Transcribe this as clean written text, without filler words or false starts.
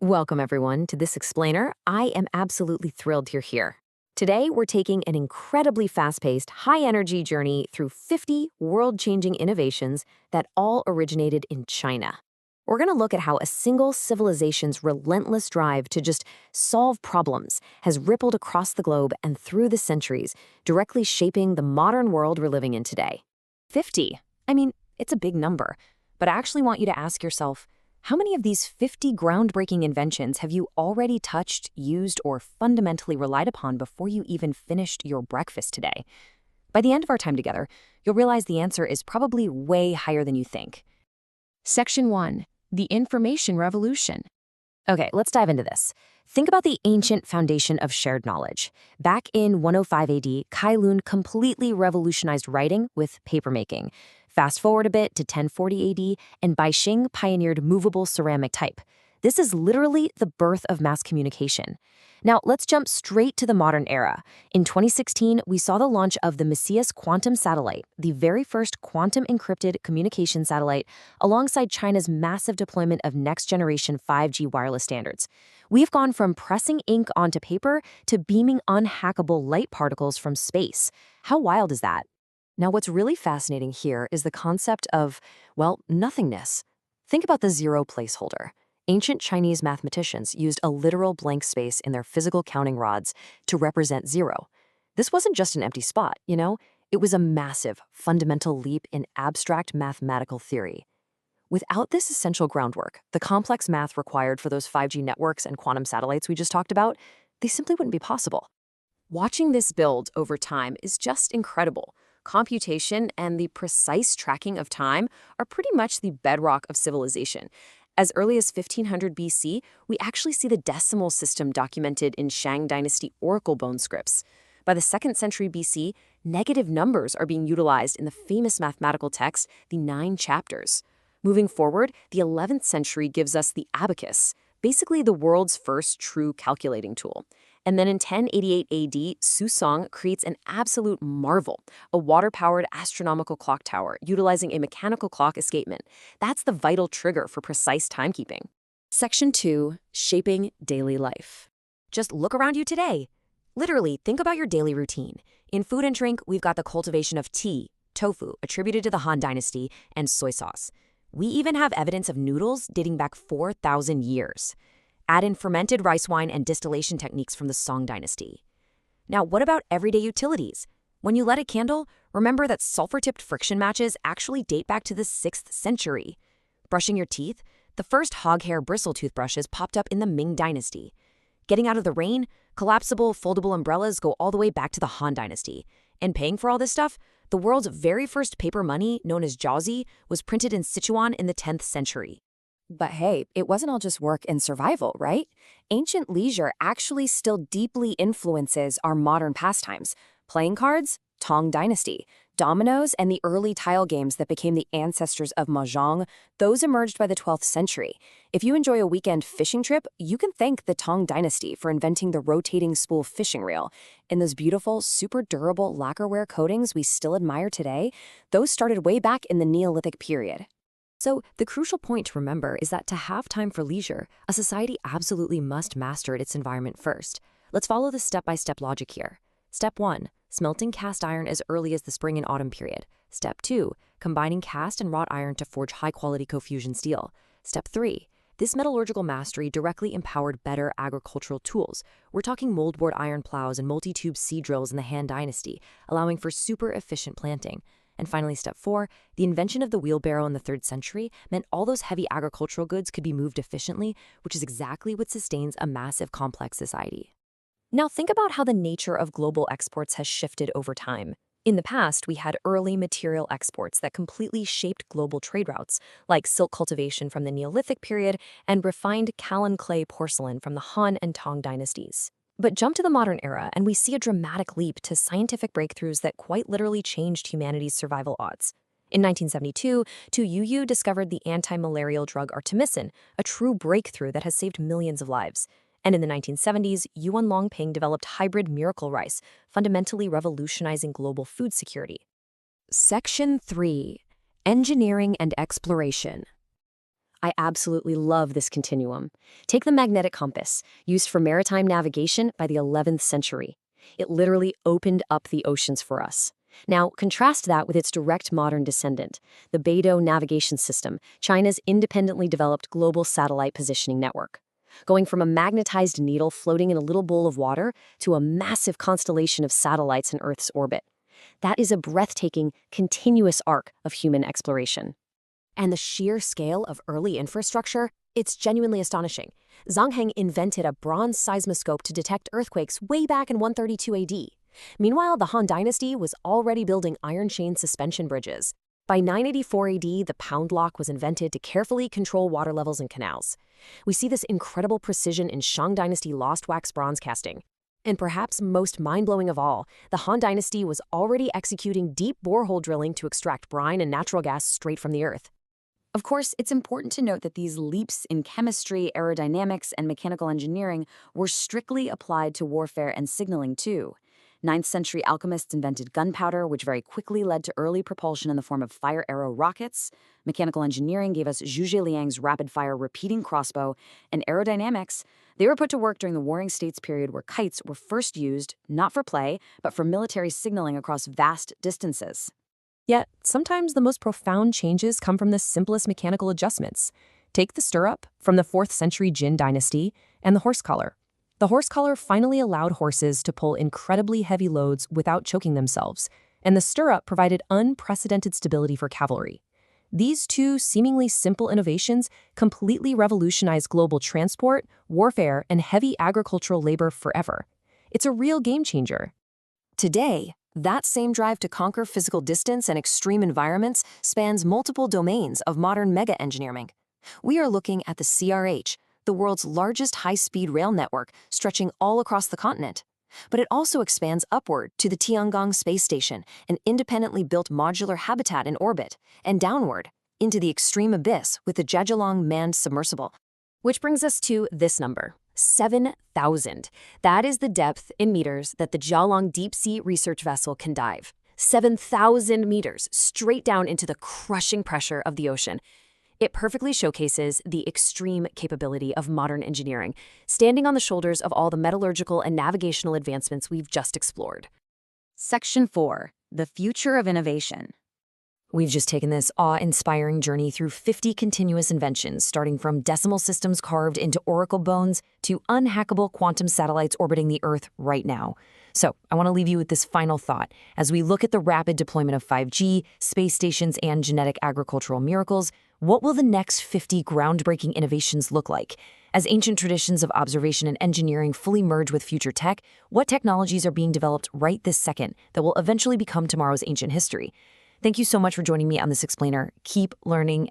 Welcome, everyone, to this explainer. I am absolutely thrilled you're here. Today, we're taking an incredibly fast-paced, high-energy journey through 50 world-changing innovations that all originated in China. We're going to look at how a single civilization's relentless drive to just solve problems has rippled across the globe and through the centuries, directly shaping the modern world we're living in today. 50. I mean, it's a big number, but I actually want you to ask yourself, how many of these 50 groundbreaking inventions have you already touched, used, or fundamentally relied upon before you even finished your breakfast today? By the end of our time together, you'll realize the answer is probably way higher than you think. Section 1. The Information Revolution. Okay, let's dive into this. Think about the ancient foundation of shared knowledge. Back in 105 AD, Cai Lun completely revolutionized writing with papermaking. Fast forward a bit to 1040 AD, and Sheng pioneered movable ceramic type. This is literally the birth of mass communication. Now, let's jump straight to the modern era. In 2016, we saw the launch of the Messias quantum satellite, the very first quantum-encrypted communication satellite, alongside China's massive deployment of next-generation 5G wireless standards. We've gone from pressing ink onto paper to beaming unhackable light particles from space. How wild is that? Now, what's really fascinating here is the concept of, well, nothingness. Think about the zero placeholder. Ancient Chinese mathematicians used a literal blank space in their physical counting rods to represent zero. This wasn't just an empty spot, it was a massive, fundamental leap in abstract mathematical theory. Without this essential groundwork, the complex math required for those 5G networks and quantum satellites we just talked about, they simply wouldn't be possible. Watching this build over time is just incredible. Computation and the precise tracking of time are pretty much the bedrock of civilization. As early as 1500 BC, we actually see the decimal system documented in Sheng dynasty oracle bone scripts. By the 2nd century BC, negative numbers are being utilized in the famous mathematical text, the 9 chapters. Moving forward, the 11th century gives us the abacus, basically the world's first true calculating tool. And then in 1088 AD, Song creates an absolute marvel, a water-powered astronomical clock tower utilizing a mechanical clock escapement. That's the vital trigger for precise timekeeping. Section 2. Shaping daily life. Just look around you today. Literally, think about your daily routine. In food and drink, we've got the cultivation of tea, tofu, attributed to the Han Dynasty, and soy sauce. We even have evidence of noodles dating back 4,000 years. Add in fermented rice wine and distillation techniques from the Song dynasty. Now, what about everyday utilities? When you light a candle, remember that sulfur-tipped friction matches actually date back to the 6th century. Brushing your teeth? The first hog-hair bristle toothbrushes popped up in the Ming dynasty. Getting out of the rain? Collapsible, foldable umbrellas go all the way back to the Han dynasty. And paying for all this stuff? The world's very first paper money, known as jiaozi, was printed in Sichuan in the 10th century. But hey, it wasn't all just work and survival, right? Ancient leisure actually still deeply influences our modern pastimes. Playing cards, Tang dynasty. Dominoes and the early tile games that became the ancestors of mahjong, those emerged by the 12th century. If you enjoy a weekend fishing trip, you can thank the Tang dynasty for inventing the rotating spool fishing reel. And those beautiful, super durable lacquerware coatings we still admire today, those started way back in the Neolithic period. So the crucial point to remember is that to have time for leisure, a society absolutely must master its environment first. Let's follow the step-by-step logic here. Step 1, smelting cast iron as early as the spring and autumn period. Step 2, combining cast and wrought iron to forge high-quality co-fusion steel. Step 3, this metallurgical mastery directly empowered better agricultural tools. We're talking moldboard iron plows and multi-tube seed drills in the Han Dynasty, allowing for super efficient planting. And finally, step 4, the invention of the wheelbarrow in the 3rd century meant all those heavy agricultural goods could be moved efficiently, which is exactly what sustains a massive, complex society. Now think about how the nature of global exports has shifted over time. In the past, we had early material exports that completely shaped global trade routes, like silk cultivation from the Neolithic period and refined kaolin clay porcelain from the Han and Tang dynasties. But jump to the modern era, and we see a dramatic leap to scientific breakthroughs that quite literally changed humanity's survival odds. In 1972, Tu Youyou discovered the anti-malarial drug artemisinin, a true breakthrough that has saved millions of lives. And in the 1970s, Yuan Longping developed hybrid miracle rice, fundamentally revolutionizing global food security. Section 3. Engineering and Exploration. I absolutely love this continuum. Take the magnetic compass, used for maritime navigation by the 11th century. It literally opened up the oceans for us. Now, contrast that with its direct modern descendant, the Beidou navigation system, China's independently developed global satellite positioning network. Going from a magnetized needle floating in a little bowl of water to a massive constellation of satellites in Earth's orbit. That is a breathtaking, continuous arc of human exploration. And the sheer scale of early infrastructure, it's genuinely astonishing. Zhang Heng invented a bronze seismoscope to detect earthquakes way back in 132 AD. Meanwhile, the Han Dynasty was already building iron chain suspension bridges. By 984 AD, the pound lock was invented to carefully control water levels in canals. We see this incredible precision in Shang Dynasty lost wax bronze casting. And perhaps most mind-blowing of all, the Han Dynasty was already executing deep borehole drilling to extract brine and natural gas straight from the earth. Of course, it's important to note that these leaps in chemistry, aerodynamics, and mechanical engineering were strictly applied to warfare and signaling too. 9th century alchemists invented gunpowder, which very quickly led to early propulsion in the form of fire arrow rockets. Mechanical engineering gave us Zhu Zhiliang's rapid-fire repeating crossbow. And aerodynamics, they were put to work during the Warring States period where kites were first used, not for play, but for military signaling across vast distances. Yet, sometimes the most profound changes come from the simplest mechanical adjustments. Take the stirrup from the 4th century Jin dynasty and the horse collar. The horse collar finally allowed horses to pull incredibly heavy loads without choking themselves, and the stirrup provided unprecedented stability for cavalry. These two seemingly simple innovations completely revolutionized global transport, warfare, and heavy agricultural labor forever. It's a real game changer. Today, that same drive to conquer physical distance and extreme environments spans multiple domains of modern mega-engineering. We are looking at the CRH, the world's largest high-speed rail network stretching all across the continent. But it also expands upward to the Tiangong space station, an independently built modular habitat in orbit, and downward into the extreme abyss with the Zhejiang manned submersible. Which brings us to this number, 7,000. That is the depth in meters that the Jiaolong deep-sea research vessel can dive. 7,000 meters straight down into the crushing pressure of the ocean. It perfectly showcases the extreme capability of modern engineering, standing on the shoulders of all the metallurgical and navigational advancements we've just explored. Section 4. The Future of Innovation. We've just taken this awe-inspiring journey through 50 continuous inventions, starting from decimal systems carved into oracle bones to unhackable quantum satellites orbiting the Earth right now. So I want to leave you with this final thought. As we look at the rapid deployment of 5G, space stations, and genetic agricultural miracles, what will the next 50 groundbreaking innovations look like? As ancient traditions of observation and engineering fully merge with future tech, what technologies are being developed right this second that will eventually become tomorrow's ancient history? Thank you so much for joining me on this explainer. Keep learning.